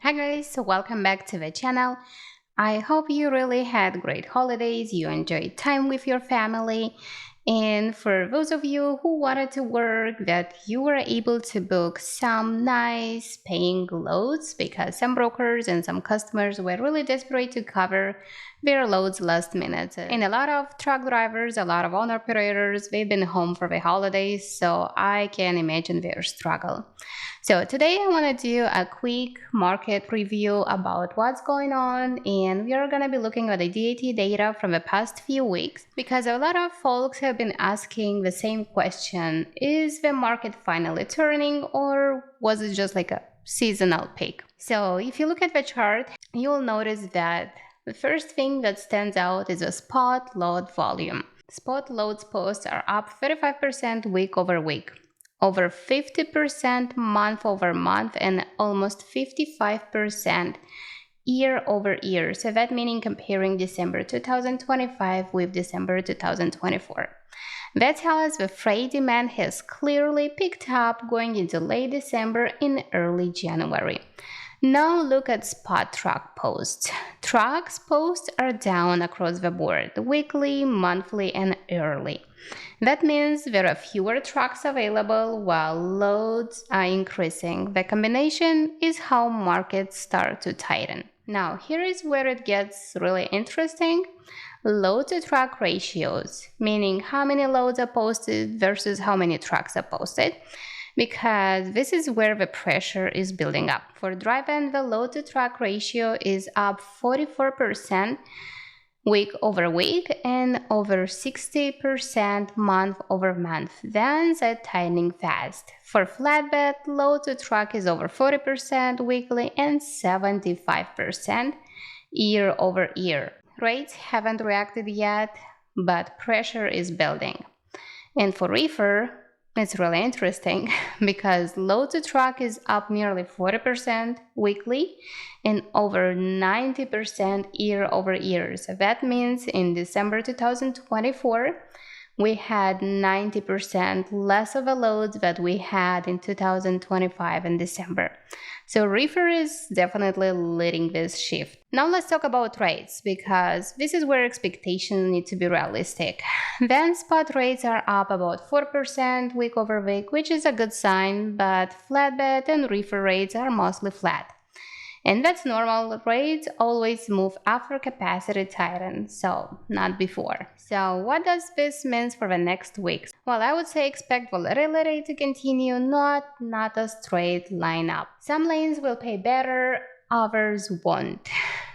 Hi guys, so welcome back to the channel. I hope you really had great holidays, you enjoyed time with your family, and for those of you who wanted to work, that you were able to book some nice paying loads because some brokers and some customers were really desperate to cover their loads last minute. And a lot of truck drivers, a lot of owner operators, they've been home for the holidays, so I can imagine their struggle. So today I want to do a quick market review about what's going on, and we are going to be looking at the DAT data from the past few weeks because a lot of folks have been asking the same question: is the market finally turning, or was it just like a seasonal peak? So if you look at the chart, you'll notice that the first thing that stands out is the spot load volume. Spot loads posts are up 35% week over week, over 50% month over month, and almost 55% year over year. So that meaning comparing December 2025 with December 2024. That tells us the freight demand has clearly picked up going into late December and early January. Now look at spot truck posts. Trucks posts are down across the board, weekly, monthly, and yearly. That means there are fewer trucks available while loads are increasing. The combination is how markets start to tighten. Now, here is where it gets really interesting. Load to truck ratios, meaning how many loads are posted versus how many trucks are posted, because this is where the pressure is building up. For dry van, the load to truck ratio is up 44% week over week and over 60% month over month. That's tightening fast. For flatbed, load to truck is over 40% weekly and 75% year over year. Rates haven't reacted yet, but pressure is building. And for reefer, it's really interesting because load to truck is up nearly 40% weekly and over 90% year over year. So that means in December 2024, we had 90% less of a load that we had in 2025 in December. So reefer is definitely leading this shift. Now let's talk about rates, because this is where expectations need to be realistic. Then spot rates are up about 4% week over week, which is a good sign, but flatbed and reefer rates are mostly flat. And that's normal. Rates always move after capacity tightens, so not before. So what does this mean for the next weeks? Well, I would say expect volatility to continue, not a straight line up. Some lanes will pay better, others won't.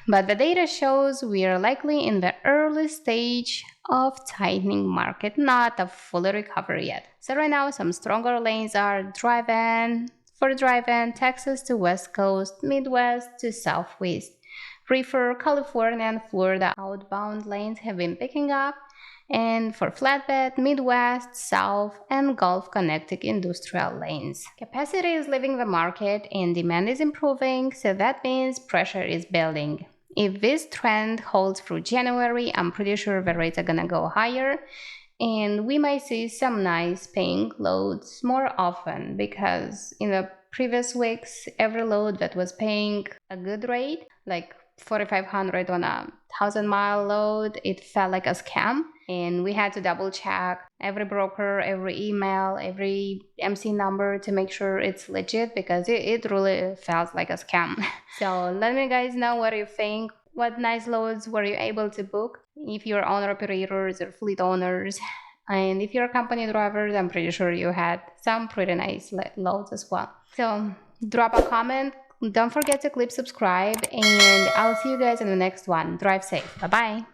But the data shows we are likely in the early stage of tightening market, not a full recovery yet. So right now, some stronger lanes are dry van, Texas to West Coast, Midwest to Southwest. Reefer, California and Florida outbound lanes have been picking up. And for flatbed, Midwest, South, and Gulf connecting industrial lanes. Capacity is leaving the market and demand is improving, so that means pressure is building. If this trend holds through January, I'm pretty sure the rates are gonna go higher, and we might see some nice paying loads more often, because in the previous weeks, every load that was paying a good rate, like 4,500 on a 1,000-mile load, it felt like a scam. And we had to double check every broker, every email, every MC number to make sure it's legit, because it really felt like a scam. So let me guys know what you think. What nice loads were you able to book? If you're owner operators or fleet owners, and if you're company drivers, I'm pretty sure you had some pretty nice loads as well. So drop a comment. Don't forget to click subscribe, and I'll see you guys in the next one. Drive safe. Bye-bye.